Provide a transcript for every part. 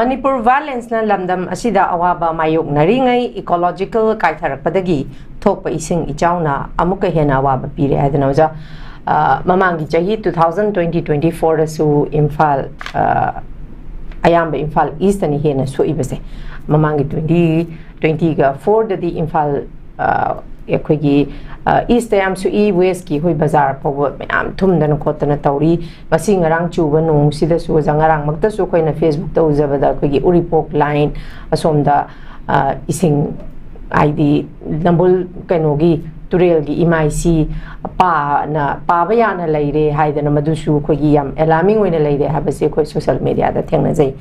Manipur violence na lamdam asida awaba mayok naringai ecological kaitharakpadagi thokpa ising ichauna amuka hena awaba pire hadana oja mamangi chahi 2020-24 su Imphal ayamba Imphal East ani hena soibase mamangi 2020 ga 4 dadi Imphal ekhoi East ayam su West ki hoi bazar pawa mayam thumdana khotana tawri masi ngarang chuba nung sida su ngarang makta su khoina Facebook ta uzabada khoi uripok line asomda ising ID nambul kanogi turel gi imaisi pa na pabaya na leire haidana madusu khoi yam alarming oina leire habase khoi social media da thengna jai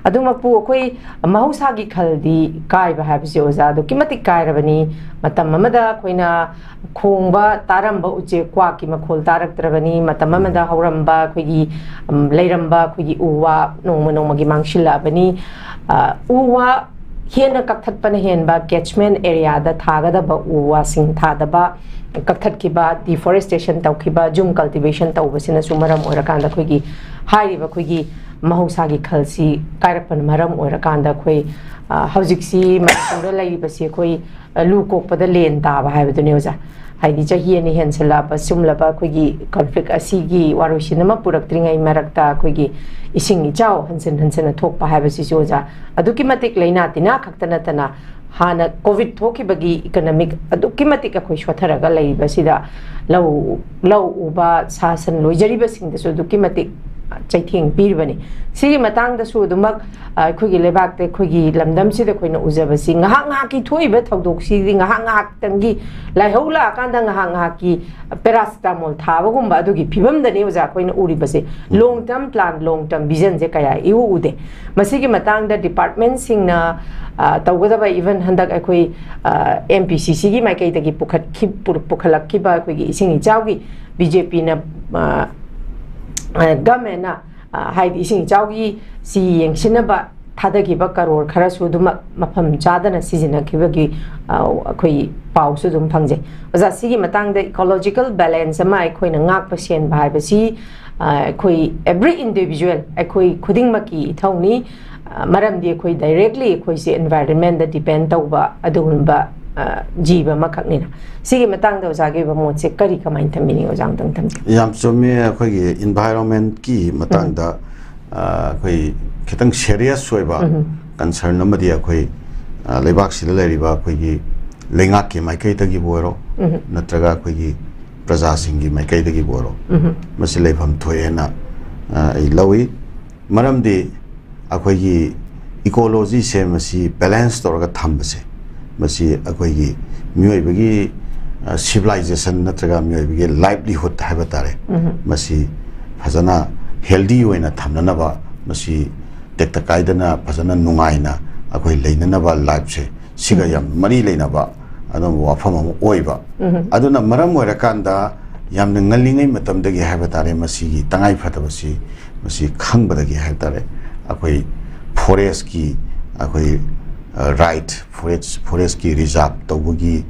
adumapu khoi mahausa gi khaldi kai ba habse oza do kimatik kai rabani matam mamada khoina khongba taramba uche kwa ki makhol tarak trabani matam mamada hauramba khoi leiramba khoi uwa nongma gi mangshila bani uwa hena kakthatpana henba catchment area da thagada ba uwa sing thadaba kakthatkiba deforestation tawkiba jum cultivation tawbasina sumaram orakanda khoigi hairiba khoigi mahosagi khalsi kairakpan maram orakanda khoi haujiksi manipur lairibasi khoi lu kokpada len taba haibadune oja haidi chahi ani hensala ba sumlaba khoigi conflict asigi warusinama puraktringai marakta khoigi ising ichau hansen thokpa haibasi oja aduki matik leina tina khaktana tana hana covid thoki bagi economic aduki matik akhoi shwatharaga laibasida law uba sasan loijariba singdasu aduki matik chaithing piribani sigi matang da su dumak khoigi lebak te khoigi lamdam sida khoina uzabasi ngahak ki thoiba thodok si ngahak tangi laihola kanda ngahak ki paracetamol thabagumba adugi phibam dani uja khoina uribase long term plan long term vision je kaya iu ude masigi matang da department singna tawgada even handak akhoi MPCC gi maikai tagi pukhalak ki ba khoigi ising chawgi BJP na government na haidi ising chawgi si yengsinaba thadagiba karor khara su dum mafam chadana sizina kibagi akhoi pau su dum phangje oja sigi matang da ecological balance ma akhoi na ngak pasien bhai basi akhoi every individual akhoi khuding maki thawni maram di akhoi directly akhoi se environment da depend tawba adumba jiba makhaknina sigi matang da oja ge ba mo che kari kamai thamini ojang tang tham yam chome akhoi environment ki matang da akhoi khitang serious soiba concern namadi akhoi lebak sila leriba akhoi gi lengak ki maikai tagi boiro natraga akhoi gi praja singi maikai tagi boiro masi lepham thoena ai lawi maram de akhoi gi ecology se masi balance toraga thambase masi akhoi gi myoi bagi civilization natraga myoi bagi livelihood haiba tare masi phajana healthy oina thamna ba masi tekta kaidana phajana nungaina akhoi leinana ba life se siga yam mari leina ba adom wafam am oiba aduna maram oira kanda yamna ngalingai matam dagi haiba tare masi gi tangai phatabasi masi khangbadagi haiba tare akhoi forest ki akhoi right forest ki reserve tawgi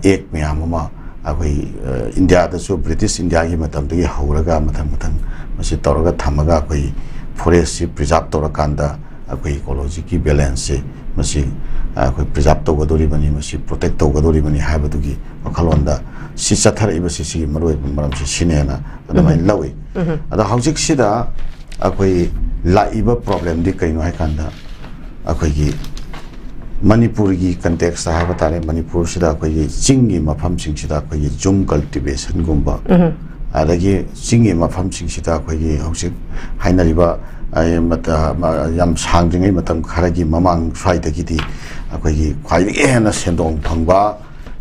ek myamama akhoi India da so British India gi matam dagi hauraga mathang masi tawraga thamaga akhoi forest si preserve torakanda akhoi ecology ki balance masi akhoi preserve togadori bani masi protect togadori bani haibadugi wakhalonda si chathar ibasi si maroi maram si sinena adamai lawi ada haujik sida akhoi laiba problem di kaino hai kanda akhoi gi manipur gi context ha batare manipur sida akhoi gi chingi mafam sing sida akhoi gi jum cultivation gumba adagi chingi mafam sing sida akhoi gi haujik hainariba yam sangringai matam kharagi mamang swaidagi di akhoi gi khwai hena sendong phangba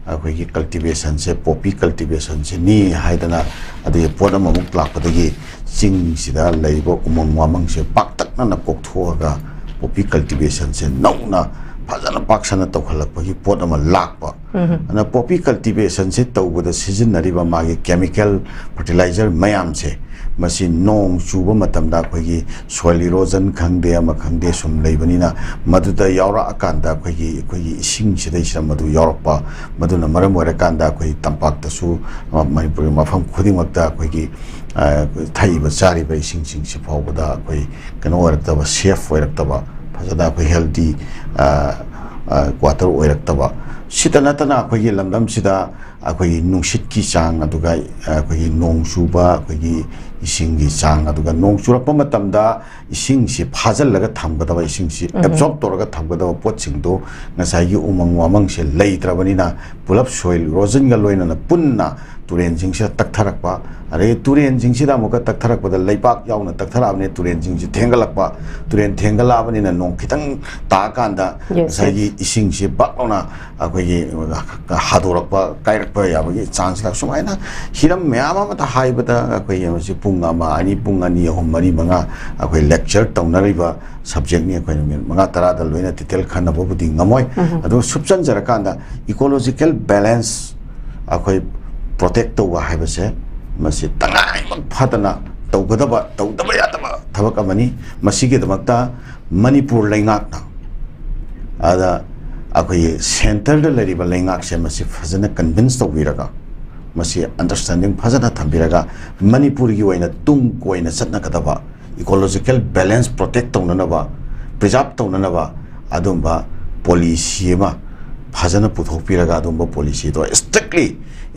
akhoi gi cultivation se poppy cultivation se ni haidana adi podam amuk lakpadagi ching sida leibo umang wamang se paktakna na kokthoga poppy cultivation se nauna phajana paksana tokhalakpagi pot ama lakpa ana poppy cultivation se tawbada season nariba magi chemical fertilizer mayam se masi nong chuba matamda khoi soil erosion khangde ama khangde sum leibanina maduda yaura akanda khoi ising sidai sira madu yorpa maduna maram wara kanda khoi tampak ta su manipur mafam khuding makta khoi thai ba chari ba ising sing si phawda khoi kano wara ta ba safe wara ta ba फजदा अखोई healthy quarter ओइरक्तबा सिदा नतना अखोई लमदम सिदा अखोई नुंसित की चांग अदुगा अखोई नोंग सुबा अखोई इसिंग की चांग अदुगा नोंग सुरप मतमदा इसिंग सि फाजलगा थमगदबा इसिंग सि absorb तोरगा थमगदबा पोतसिंगदो ngasai umang wamang se leitrabani na pulap soil rosin ga loina na punna turen jingsi taktharakpa are turen jingsi da moka taktharakpa da leipak yauna taktharabne turen jingsi thengalakpa turen thengalabani na nong khitang ta kanda ngasai ising si bakona akoi hadorakpa kairakpa yabagi chance la sumaina hiram myama mata haibata akoi yamasi punga ma ani punga ni hom mari manga akoi lecture taunariba subject ni akoi manga tara da loina titel khana bobudi ngamoi ado subsan jarakanda ecological balance akoi protect to haibase masi tangai phatana tawgadaba yadaba thabak amani masigi damakta manipur laingak na ada akoi center da lariba laingak se masi fazana convince to wiraga masi understanding fazana thambiraga manipur gi waina tung koina satna kadaba ecological balance protect to nanaba preserve to nanaba adumba policy ma fazana puthokpiraga adumba policy to strictly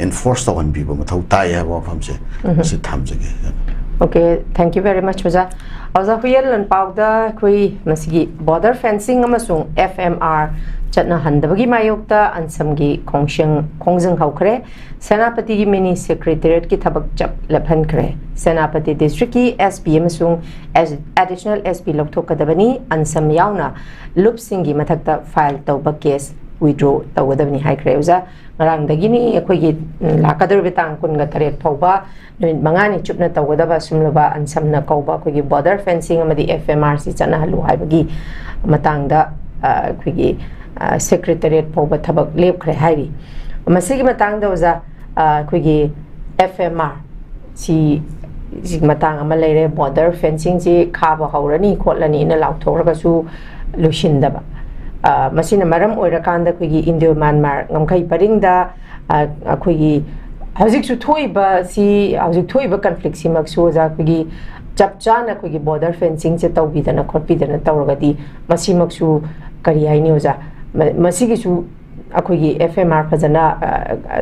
enforce the one people mathau tai ha wa famse masi thamjage. Okay, thank you very much Maja. Auza huyel lan pawda khui masigi border fencing amasung FMR chatna handabagi mayokta ansamgi khongjang haukhre senapati gi mini secretariat ki thabak chap laphan khre senapati district ki SP amasung additional SP lokthokadabani ansam yauna lup singi mathakta file tawba case withdraw tawgadabani haikhre uza ngarang dagini akhoi gi lakadar betang kun ga taret phauba mangani chupna tawgadaba sumlaba ansamna kauba akhoi gi border fencing amadi FMR si chana halu haibagi matangda akhoi gi secretariat phauba thabak lepkhre hairi masigi matangda uza akhoi gi FMR si matang ama leire border fencing ji khaba haurani khotlani na laukthorga su lushindaba masina maram oirakanda akhoi Indo Myanmar ngamkhai paringda akhoi hauzik su thoiba si hauzik thoiba conflict si maksu za akhoi chapchana akhoi border fencing se tawbidana khotbidana tawragadi masi maksu kari haini oza masigi su akhoi FMR fazana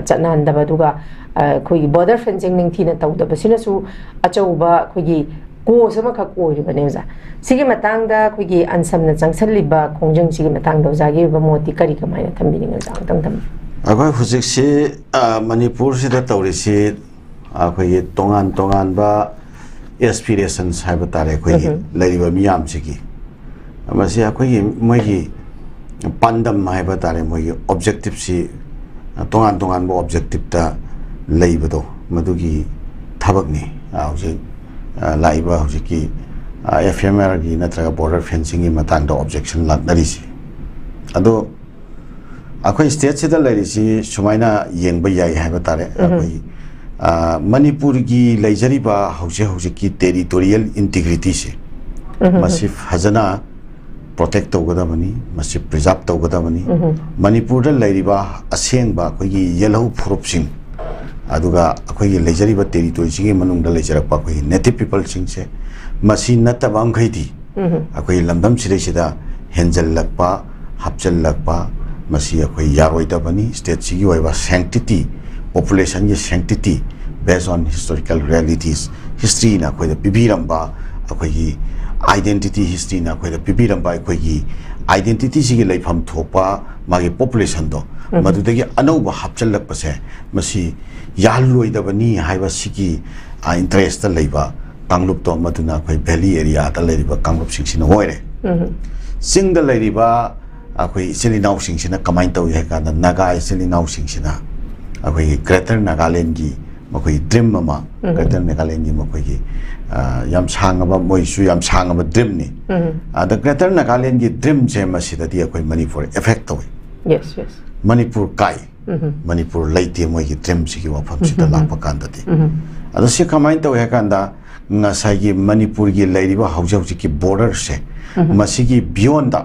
chana handaba duga akhoi border fencing ningthina tawdaba sina su achauba akhoi ko sama khak oiribane oza sigi matangda akhoi ansamna changsalliba khongjang sigi matangda ozagi ba moti kari kamaina thambini tang tham akhoi huzik si manipur si da tawri si akhoi tongan ba aspirations haiba tare akhoi lariba miyam sigi amasi akhoi mogi pandam haiba tare mogi objective si tongan ba objective ta leibado madugi thabakni auji laiba hujiki FMR gi natraga border fencing gi matang da objection laknari si ado akhoi state sida lairi si sumaina yengba yai haiba tare akhoi manipur gi laijari ba hujiki territorial integrity si masif hazana protect tawgadabani masif preserve tawgadabani manipur da lairi ba aseng ba akhoi gi yellow purupsing aduga akhoi leijari ba territory singi manung da leijarak pa akhoi native people sing se masi nata bang khaidi akhoi lamdam sire sida henjal lakpa hapchal lakpa masi akhoi yaroi da bani state sigi waiba sanctity population ye sanctity based on historical realities history na akhoi da bibiramba akhoi identity history na akhoi da bibiramba akhoi identity sigi leifam thopa magi population do madudagi anauba hapchal lakpa se masi yaloi da bani haiba sigi interest leiba kanglup to maduna khoi valley area ta leiba kanglup singsina hoire sing da leiba akhoi sili nau singsina kamai to ye ka naga sili nau singsina akhoi greater nagaland gi makhoi dream mama greater nagaland gi makhoi gi yam sangaba moi su yam sangaba dream ni the greater nagaland gi dream je masida di akhoi manipur effect to yes manipur kai manipur laiti moi gi dream sigi wafam sida lakpa kanda di ado si kamai to he kanda ngasai gi manipur gi lairiba haujauji ki border se masigi beyond da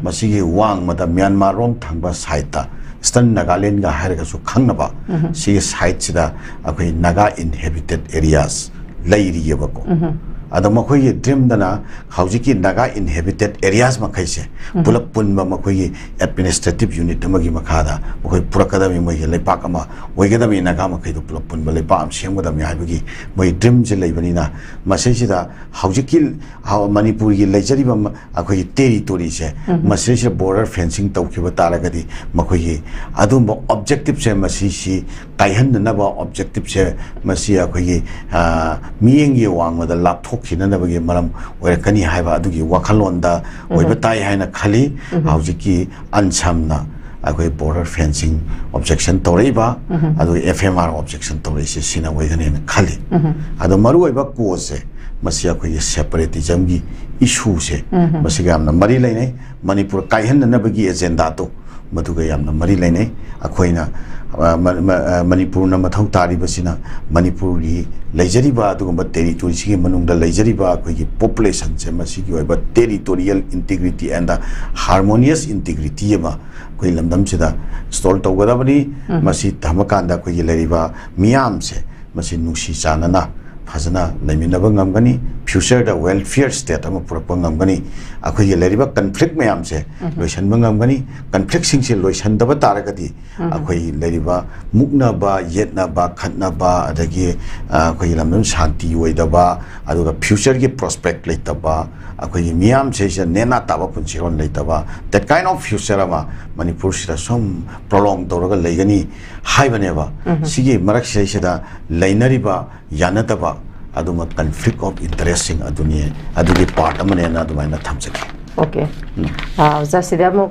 masigi wang mada Myanmar rom thangba side ta eastern nagaland ga harga su khangnaba si side sida akhoi naga inhabited areas lairi yebako अदा मखोई dream दना हौजिकी Naga inhabited areas मखैसे पुलप पुनबा मखोई administrative unit अमगी मखादा मखोई पुरकदमी मोई लेपाक अमा ओइगदमी नागा मखैदो पुलप पुनबा लेपा अम सेमगदमी हाइबगी मोई ड्रीम जे लेबनिना मसेसिदा हौजिकी मणिपुर की लेजरिबा अखोई टेरिटोरी से मसेसिदा बॉर्डर फेंसिंग तौखिबा तारगदी मखोई अदुम ऑब्जेक्टिव से मसीसी काइहननबा ऑब्जेक्टिव से मसी अखोई मियंगी वांगदा लापथोखिननबगी मरम ओरकनी हाइबा अदुगी वखलोंदा ओइबा ताई हाइना खाली हौजिकी अनसामना अखोई बॉर्डर फेंसिंग ऑब्जेक्शन तौरेबा अदु एफएमआर ऑब्जेक्शन तौरेसे सिना ओइगने खाली अदु मरु ओइबा कोज से मसी अखोई सेपरेटिज्म की इशू से मसी गामना मरी लेने मणिपुर काइहननबगी एजेंडा तो मधुगा यामना मरी लेने अखोइना मणिपुर न मथौ तारिबसिना मणिपुर की लेजरिबा अदुगुंबा टेरिटोरी सिगे मनुंगदा लेजरिबा अखोइगी पॉपुलेशन से मसीगी ओइबा territorial integrity and harmonious integrity एबा कोई लमदम सिदा स्टॉल तौगदाबनी मसी धमकांदा कोई लेरिबा मियाम से मसी नुसी चानना फजना लेमिनब ngамगनी फ्यूचर द वेलफेयर स्टेट अम पुरप ngамगनी अखोई लेरिबा कन्फ्लिक्ट मैम से लोइसनब ngамगनी कन्फ्लिक्ट सिंग से लोइसनदब तारगदी अखोई लेरिबा मुकनबा येतनबा खतनबा अदगी अखोई लमदम शांति ओइदबा अदुगा फ्यूचर की प्रोस्पेक्ट लेतबा अखोई मियाम से नेना ताबा पुंसिरोन लेतबा दैट काइंड ऑफ फ्यूचर अमा मणिपुर सिदा सम प्रोलॉन्ग तौरगा लेगनी हाइबनेबा सिगी मरक सेदा लेनरिबा यानतबा अदुम कन्फ्लिक्ट ऑफ इंटरेस्टिंग अदुनी अदुगी पार्ट अमने ना अदुमाइना थमसके ओके जसिदा मो